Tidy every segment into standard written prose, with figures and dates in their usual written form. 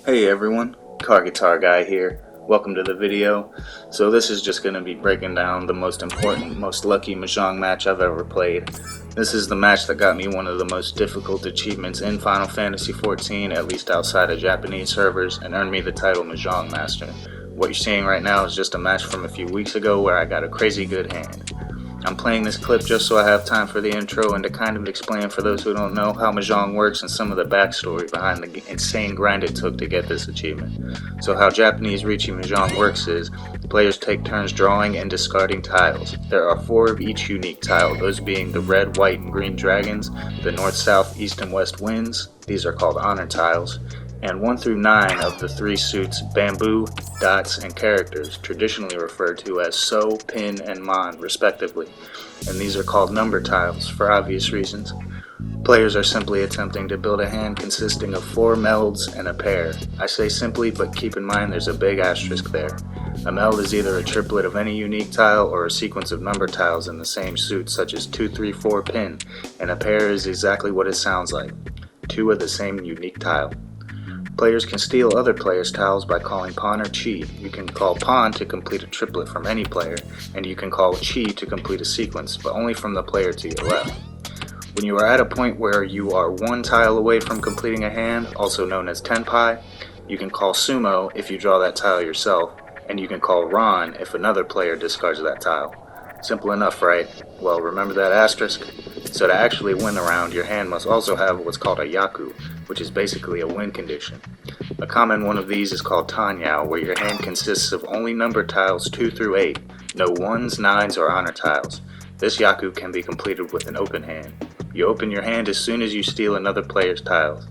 Hey everyone, Car Guitar Guy here. Welcome to the video. So this is just going to be breaking down the most important, most lucky Mahjong match I've ever played. This is the match that got me one of the most difficult achievements in Final Fantasy XIV, at least outside of Japanese servers, and earned me the title Mahjong Master. What you're seeing right now is just a match from a few weeks ago where I got a crazy good hand. I'm playing this clip just so I have time for the intro and to kind of explain for those who don't know how Mahjong works and some of the backstory behind the insane grind it took to get this achievement. So how Japanese Riichi Mahjong works is, players take turns drawing and discarding tiles. There are 4 of each unique tile, those being the red, white, and green dragons, the north, south, east, and west winds, these are called honor tiles, and 1 through 9 of the 3 suits bamboo, dots, and characters, traditionally referred to as So, Pin, and Mon, respectively, and these are called number tiles for obvious reasons. Players are simply attempting to build a hand consisting of 4 melds and a pair. I say simply, but keep in mind there's a big asterisk there. A meld is either a triplet of any unique tile or a sequence of number tiles in the same suit, such as 2, 3, 4 pin, and a pair is exactly what it sounds like, 2 of the same unique tile. Players can steal other players' tiles by calling pawn or chi. You can call pawn to complete a triplet from any player, and you can call chi to complete a sequence, but only from the player to your left. When you are at a point where you are 1 tile away from completing a hand, also known as tenpai, you can call sumo if you draw that tile yourself, and you can call ran if another player discards that tile. Simple enough, right? Well, remember that asterisk? So to actually win a round, your hand must also have what's called a yaku, which is basically a win condition. A common one of these is called tanyao, where your hand consists of only number tiles 2 through 8, no 1s, 9s, or honor tiles. This yaku can be completed with an open hand. You open your hand as soon as you steal another player's tiles.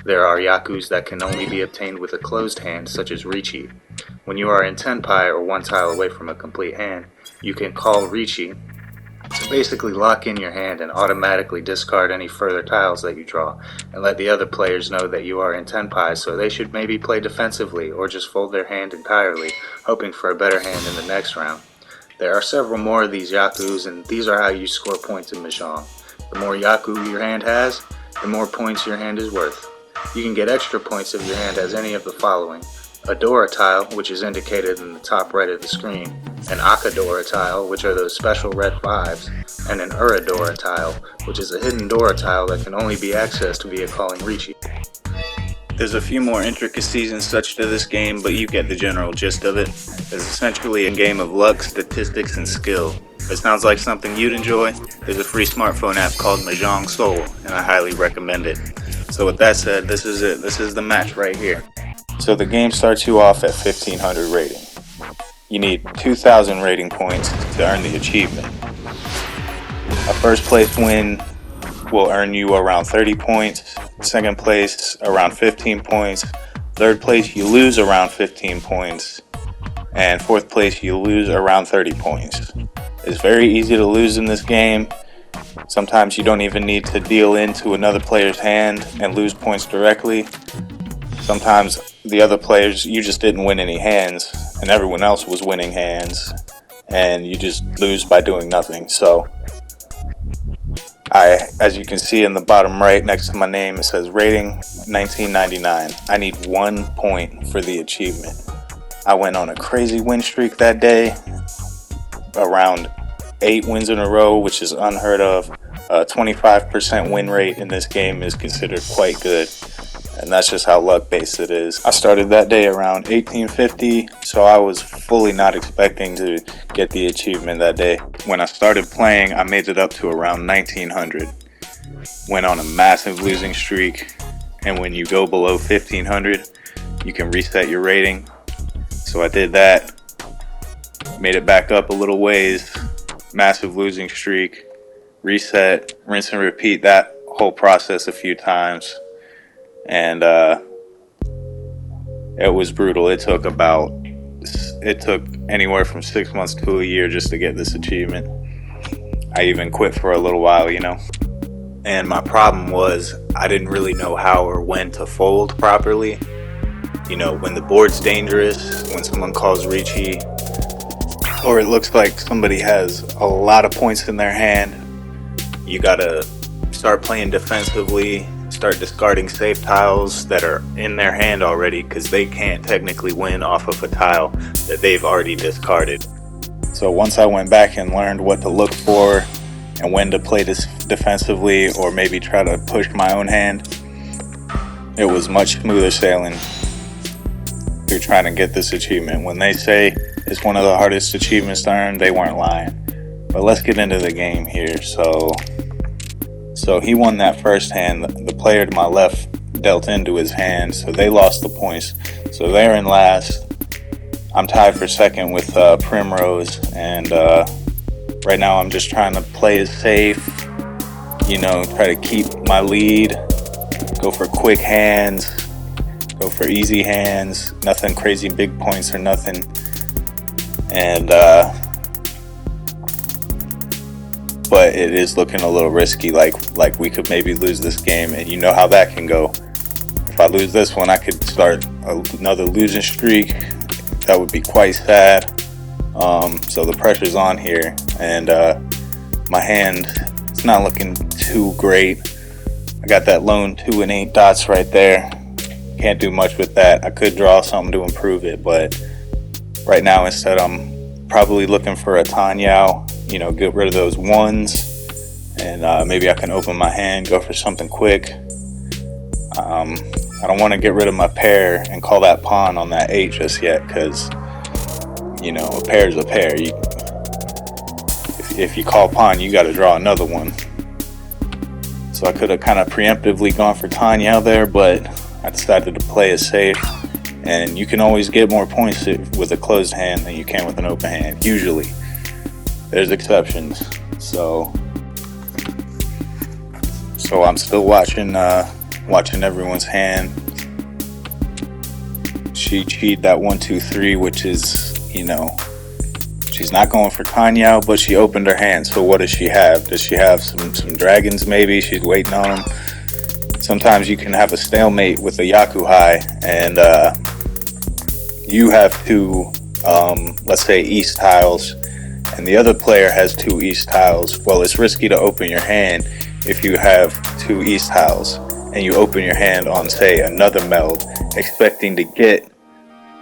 There are yakus that can only be obtained with a closed hand, such as Riichi. When you are in tenpai or 1 tile away from a complete hand, you can call Riichi to basically lock in your hand and automatically discard any further tiles that you draw, and let the other players know that you are in tenpai, so they should maybe play defensively or just fold their hand entirely, hoping for a better hand in the next round. There are several more of these yakus, and these are how you score points in Mahjong. The more yaku your hand has, the more points your hand is worth. You can get extra points if your hand has any of the following: a Dora tile, which is indicated in the top right of the screen, an Akadora tile, which are those special red 5s, and an Uradora tile, which is a hidden Dora tile that can only be accessed via calling Riichi. There's a few more intricacies and such to this game, but you get the general gist of it. It's essentially a game of luck, statistics, and skill. If it sounds like something you'd enjoy, there's a free smartphone app called Mahjong Soul, and I highly recommend it. So with that said, this is it. This is the match right here. So the game starts you off at 1500 rating. You need 2000 rating points to earn the achievement. A first place win will earn you around 30 points, second place around 15 points, third place you lose around 15 points, and fourth place you lose around 30 points. It's very easy to lose in this game. Sometimes you don't even need to deal into another player's hand and lose points directly. Sometimes the other players, you just didn't win any hands and everyone else was winning hands and you just lose by doing nothing. So as you can see in the bottom right next to my name, it says rating 1999. I need 1 point for the achievement. I went on a crazy win streak that day, around 8 wins in a row, which is unheard of. 25% win rate in this game is considered quite good, and that's just how luck based it is. I started that day around 1850, so I was fully not expecting to get the achievement that day. When I started playing, I made it up to around 1900. Went on a massive losing streak, and when you go below 1500, you can reset your rating. So I did that, made it back up a little ways, massive losing streak, reset, rinse and repeat that whole process a few times. And it was brutal. It took anywhere from 6 months to a year just to get this achievement. I even quit for a little while, you know. And my problem was I didn't really know how or when to fold properly. You know, when the board's dangerous, when someone calls Riichi, or it looks like somebody has a lot of points in their hand, you gotta start playing defensively start discarding safe tiles that are in their hand already, because they can't technically win off of a tile that they've already discarded. So once I went back and learned what to look for and when to play this defensively or maybe try to push my own hand, it was much smoother sailing through trying to get this achievement. When they say it's one of the hardest achievements to earn, they weren't lying. But let's get into the game here. So he won that first hand. The player to my left dealt into his hand, so they lost the points. So they're in last. I'm tied for second with Primrose, and right now I'm just trying to play it safe, try to keep my lead, go for quick hands, go for easy hands, nothing crazy big points or nothing. And but it is looking a little risky, like we could maybe lose this game, and you know how that can go. If I lose this one, I could start another losing streak. That would be quite sad. So the pressure's on here, and my hand, it's not looking too great. I got that lone 2 and 8 dots right there. Can't do much with that. I could draw something to improve it, but right now instead I'm probably looking for a Tanyao, get rid of those ones, and maybe I can open my hand, go for something quick. I don't want to get rid of my pair and call that pawn on that 8 just yet, because a pair is a pair. If you call pawn, you got to draw another one. So I could have kind of preemptively gone for Tanya there, but I decided to play it safe. And you can always get more points with a closed hand than you can with an open hand. Usually, there's exceptions. So I'm still watching everyone's hand. She cheated that 1, 2, 3, which is, she's not going for Tanya, but she opened her hand. So what does she have? Does she have some dragons maybe? She's waiting on them. Sometimes you can have a stalemate with a Yakuhai, and you have 2, let's say, east tiles, and the other player has 2 east tiles. Well, it's risky to open your hand if you have 2 east tiles and you open your hand on, say, another meld, expecting to get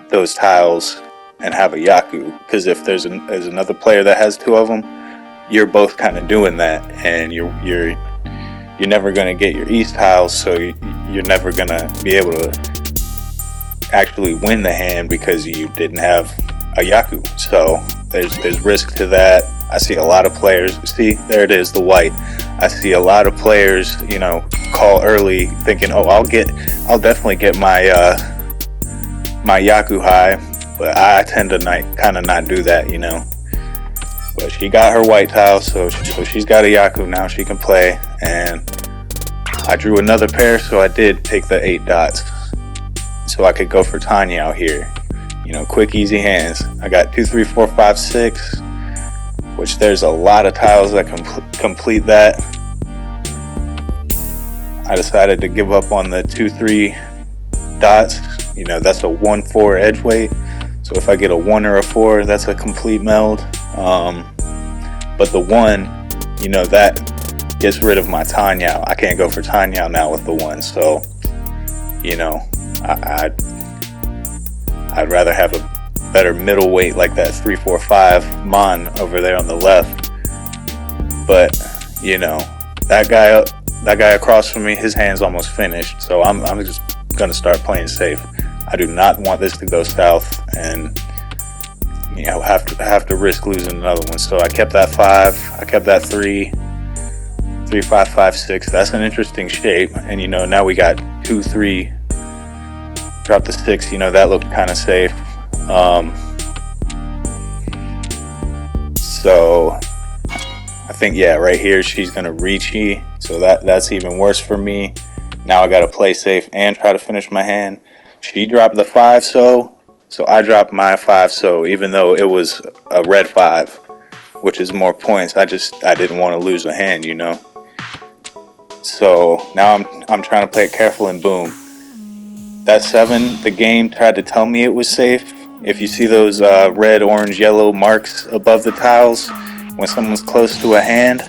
those tiles and have a Yaku, because if there's another player that has 2 of them, you're both kind of doing that, and you're never going to get your east tiles, so you're never going to be able to actually win the hand because you didn't have a Yaku. So there's risk to that. I see a lot of players, see, there it is, the white. I see a lot of players, call early thinking, oh, I'll definitely get my my Yakuhai, but I tend to kind of not do that, But she got her white tile, so she's got a Yaku now. She can play, and I drew another pair, so I did take the 8 dots, so I could go for Tanya out here. Quick, easy hands. I got 2, 3, 4, 5, 6, which there's a lot of tiles that can complete that. I decided to give up on the 2, 3 dots. That's a 1, 4 edge weight. So if I get a 1 or a 4, that's a complete meld. But the 1, that gets rid of my Tanya. I can't go for Tanya now with the 1. So, I'd rather have a better middle weight like that 3, 4, 5 Mon over there on the left. But that guy across from me, his hand's almost finished. So I'm just gonna start playing safe. I do not want this to go south and have to risk losing another one. So I kept that 5. I kept that 3. 3, 5, 5, 6. That's an interesting shape. And now we got 2, 3. Drop the 6. That looked kind of safe. So I think, right here she's gonna reach E. So that's even worse for me. Now I gotta play safe and try to finish my hand. She dropped the 5, so I dropped my 5, so even though it was a red 5, which is more points, I didn't want to lose a hand, So now I'm trying to play it careful, and boom. That 7, the game tried to tell me it was safe. If you see those red, orange, yellow marks above the tiles when someone's close to a hand,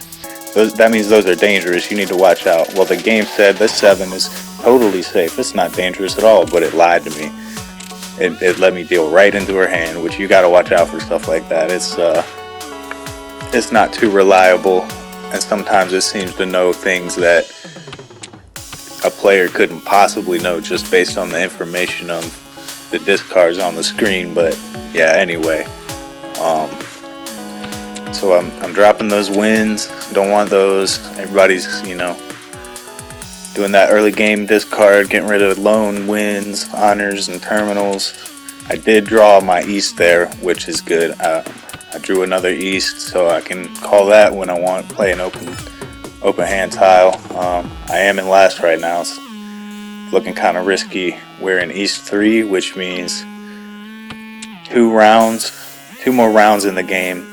That means those are dangerous. You need to watch out. Well, the game said this 7 is totally safe. It's not dangerous at all, but it lied to me. It let me deal right into her hand, which you got to watch out for stuff like that. It's not too reliable, and sometimes it seems to know things that a player couldn't possibly know just based on the information on the discards on the screen. But yeah, anyway. So I'm dropping those wins. Don't want those. Everybody's, doing that early game discard, getting rid of lone wins, honors, and terminals. I did draw my east there, which is good. I drew another east, so I can call that when I want to play an open hand tile. I am in last right now. It's looking kind of risky. We're in east 3, which means 2 more rounds in the game,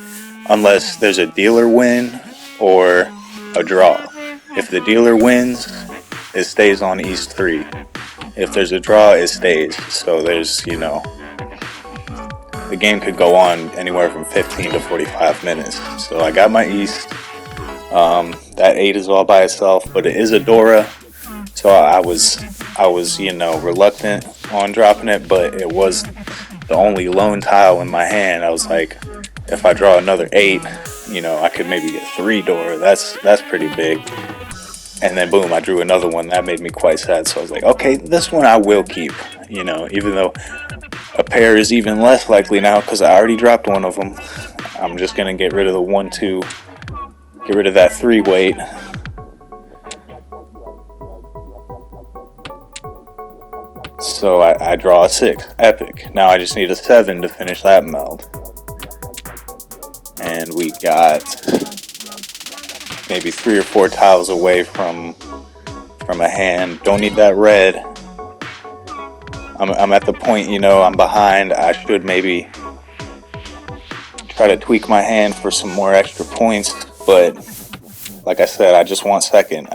unless there's a dealer win or a draw. If the dealer wins, it stays on east 3. If there's a draw, it stays. So there's, the game could go on anywhere from 15 to 45 minutes. So I got my east. That 8 is all by itself, but it is a Dora. So I was reluctant on dropping it, but it was the only lone tile in my hand. I was like, if I draw another 8, I could maybe get 3 Dora. That's pretty big. And then boom, I drew another one. That made me quite sad. So I was like, okay, this one I will keep. Even though a pair is even less likely now because I already dropped one of them. I'm just gonna get rid of the 1, 2, get rid of that 3 weight. So I draw a 6, epic. Now I just need a 7 to finish that meld. And we got maybe 3 or 4 tiles away from a hand. Don't need that red. I'm at the point, I'm behind. I should maybe try to tweak my hand for some more extra points, but like I said, I just want second.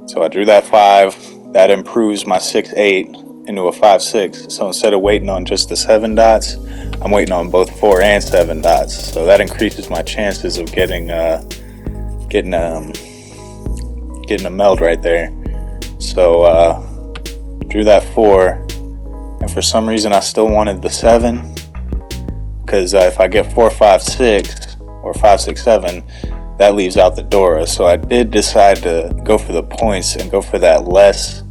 So I drew that 5. That improves my 6-8 into a 5-6. So instead of waiting on just the 7 dots, I'm waiting on both 4 and 7 dots. So that increases my chances of getting a meld right there. So drew that 4, and for some reason I still wanted the 7, because if I get 4, 5, 6 or 5, 6, 7, that leaves out the Dora. So I did decide to go for the points and go for that less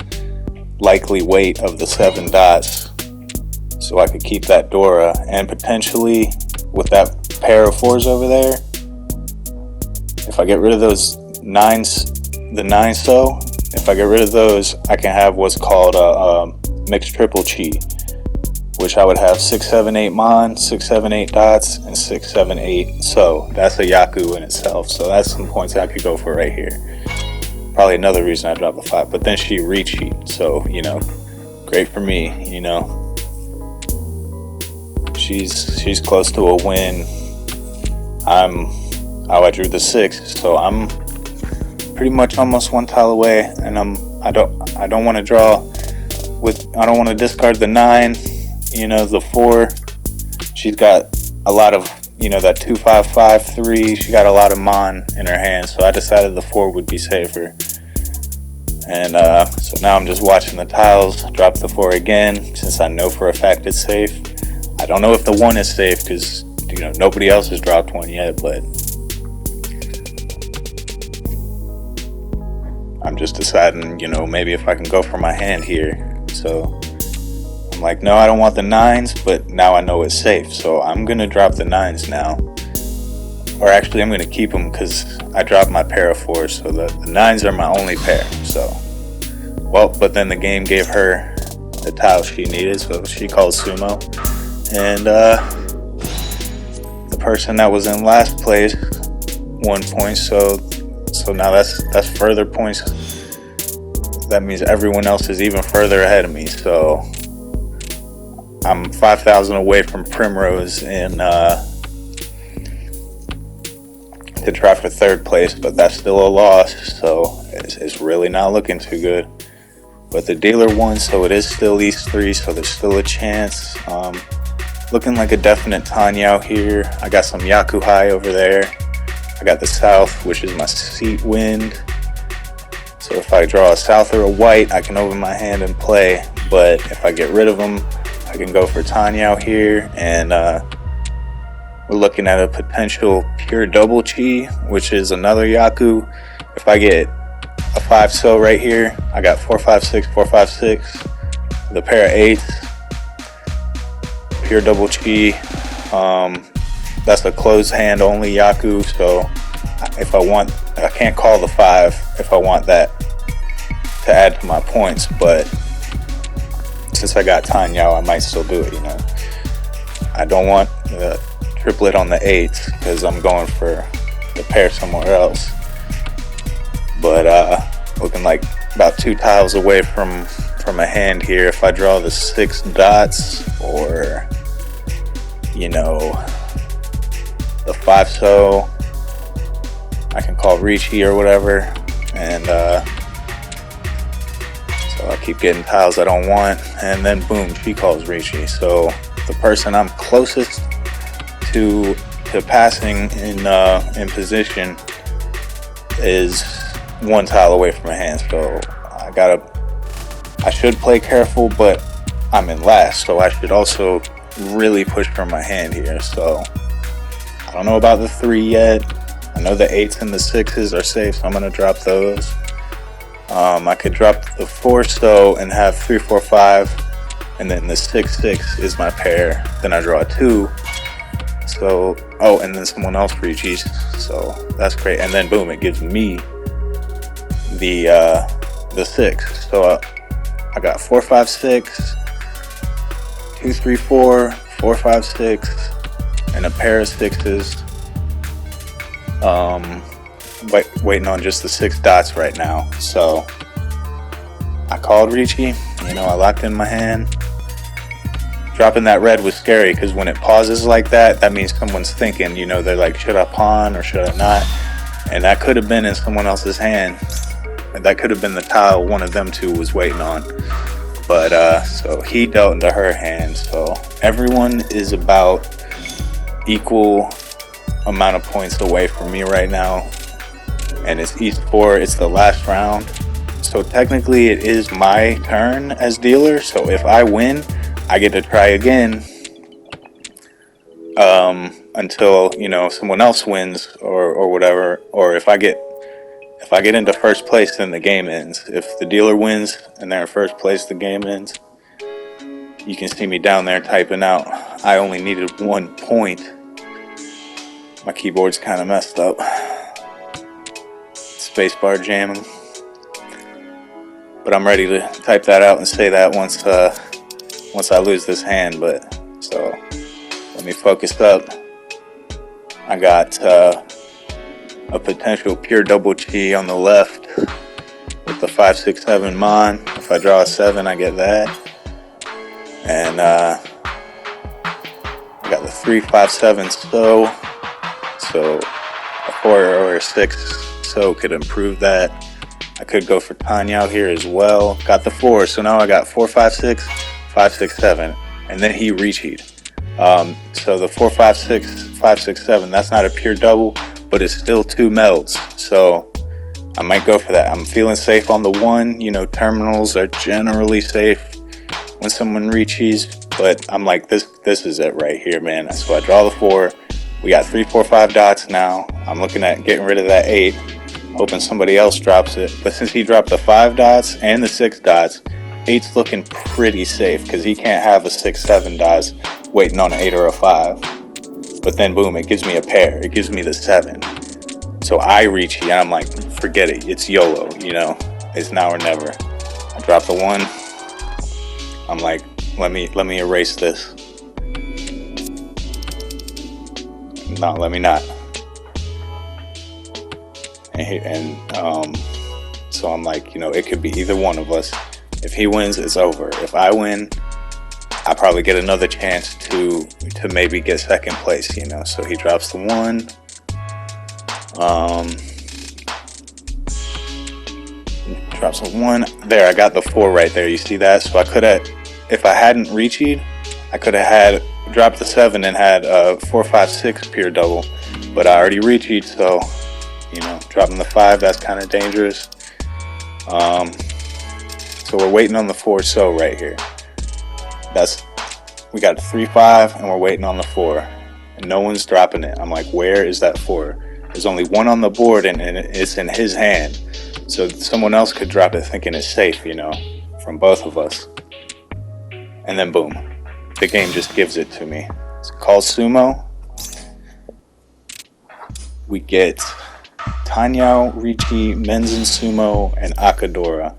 likely weight of the 7 dots, so I could keep that Dora. And potentially with that pair of 4s over there, if I get rid of those 9s, the 9 so, if I get rid of those, I can have what's called a mixed triple chi, which I would have 6, 7, 8 mon, 6, 7, 8 dots, and 6, 7, 8 so. That's a Yaku in itself. So that's some points I could go for right here. Probably another reason I dropped the 5. But then she re-cheat, so great for me. She's close to a win. I drew the 6, so I'm pretty much almost 1 tile away, and I don't want to draw with. I don't want to discard the 9. The 4. She's got a lot of that 2, 5, 5, 3. She got a lot of mon in her hand, so I decided the 4 would be safer. And so now I'm just watching the tiles. Drop the 4 again, since I know for a fact it's safe. I don't know if the 1 is safe because nobody else has dropped 1 yet, but I'm just deciding, maybe if I can go for my hand here. So I'm like, no, I don't want the 9s, but now I know it's safe, so I'm gonna drop the 9s now. Or actually, I'm gonna keep them because I dropped my pair of 4s, so the 9s are my only pair. So, well, but then the game gave her the tile she needed, so she called sumo, and the person that was in last place won points. So now that's further points. That means everyone else is even further ahead of me. So I'm 5,000 away from Primrose in to try for 3rd place, but that's still a loss. So it's really not looking too good. But the dealer won, so it is still East 3, so there's still a chance. Looking like a definite Tanya out here. I got some Yaku High over there. I got the south, which is my seat wind. So if I draw a south or a white, I can open my hand and play. But if I get rid of them, I can go for Tanyao here, and we're looking at a potential pure double chi, which is another Yaku. If I get a 5-so right here, I got 4-5-6, 4-5-6, the pair of 8s, pure double chi. That's a closed hand only Yaku, so if I want, I can't call the 5 if I want that to add to my points, but since I got Tanyao, I might still do it, you know. I don't want the triplet on the 8s because I'm going for the pair somewhere else. But looking like about 2 tiles away from a hand here. If I draw the 6 dots, or you know, the 5-so, I can call Ricci or whatever, and so I keep getting tiles I don't want, and then boom, she calls Ricci. So the person I'm closest to passing in position is 1 tile away from a hand. So I should play careful, but I'm in last, so I should also really push for my hand here. So I don't know about the 3 yet. I know the 8s and the 6s are safe, so I'm gonna drop those. I could drop the 4-so and have 3, 4, 5, and then the 6, 6 is my pair. Then I draw a 2. So, oh, and then someone else reaches. So that's great. And then boom, it gives me the 6. So I got 4, 5, 6, 2, 3, 4, 4, 5, 6, and a pair of 6s. Waiting on just the 6 dots right now. So I called Ricci, you know, I locked in my hand. Dropping that red was scary because when it pauses like that, that means someone's thinking, you know, they're like, should I pawn or should I not? And that could have been in someone else's hand. And that could have been the tile one of them two was waiting on. But so he dealt into her hand. So everyone is about equal amount of points away from me right now. And it's East 4, it's the last round. So technically it is my turn as dealer. So if I win, I get to try again until, you know, someone else wins or whatever. Or if I get into first place, then the game ends. If the dealer wins and they're in first place, the game ends. You can see me down there typing out. I only needed 1 point. My keyboard's kind of messed up. Spacebar jamming. But I'm ready to type that out and say that once I lose this hand. But so let me focus up. I got a potential pure double chi on the left with the 5, 6, 7 mon. If I draw a 7, I get that. And I got the 3, 5, 7 so a 4 or a 6 so could improve that. I could go for Tanyao here as well. Got the 4, so now I got 4, 5, 6, 5, 6, 7, and then he recheated. So the 4, 5, 6, 5, 6, 7, that's not a pure double, but it's still 2 melds. So I might go for that. I'm feeling safe on the 1. You know, terminals are generally safe when someone reaches, but I'm like, this is it right here, man. So I draw the 4. We got 3, 4, 5 dots now. I'm looking at getting rid of that 8, hoping somebody else drops it. But since he dropped the 5 dots and the 6 dots, 8's looking pretty safe because he can't have a 6, 7 dots waiting on an 8 or a 5. But then boom, it gives me a pair. It gives me the 7. So I reach and I'm like, forget it. It's YOLO, you know. It's now or never. I drop the 1. I'm like, let me erase this. No, let me not. And so I'm like, you know, it could be either one of us. If he wins, it's over. If I win, I probably get another chance to maybe get second place, you know. So he drops the 1. Drops a 1. There, I got the 4 right there. You see that? So I could have, if I hadn't reached, I could have had dropped the 7 and had a 4, 5, 6 pure double. but I already reached, so you know, dropping the 5, that's kind of dangerous. So we're waiting on the 4 so right here. We got 3-5 and we're waiting on the 4, and no one's dropping it. I'm like, where is that 4? There's only one on the board, and it's in his hand, so someone else could drop it thinking it's safe, you know, from both of us. And then boom, the game just gives it to me. It's called Sumo. We get Tanyao, Ricci, Menzen Sumo, and Akadora.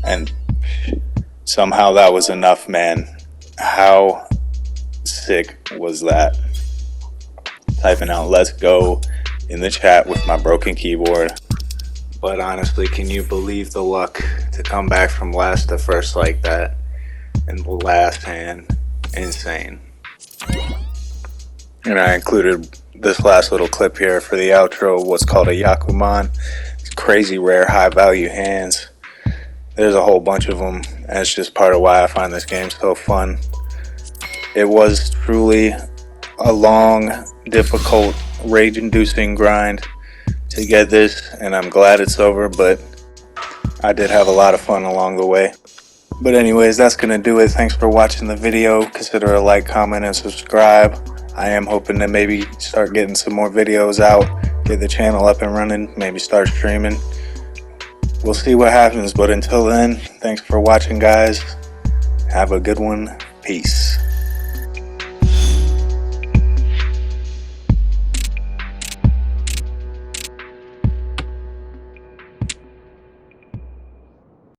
And somehow that was enough, man. How sick was that? Typing out "let's go" in the chat with my broken keyboard. But honestly, can you believe the luck to come back from last to first like that in the last hand? Insane. And I included this last little clip here for the outro, what's called a Yakuman. It's crazy rare high value hands. There's a whole bunch of them, and it's just part of why I find this game so fun. It was truly a long, difficult, rage-inducing grind to get this, and I'm glad it's over, but I did have a lot of fun along the way. But anyways, that's gonna do it. Thanks for watching the video. Consider a like, comment, and subscribe. I am hoping to maybe start getting some more videos out, get the channel up and running, maybe start streaming. We'll see what happens, but until then, thanks for watching, guys. Have a good one. Peace.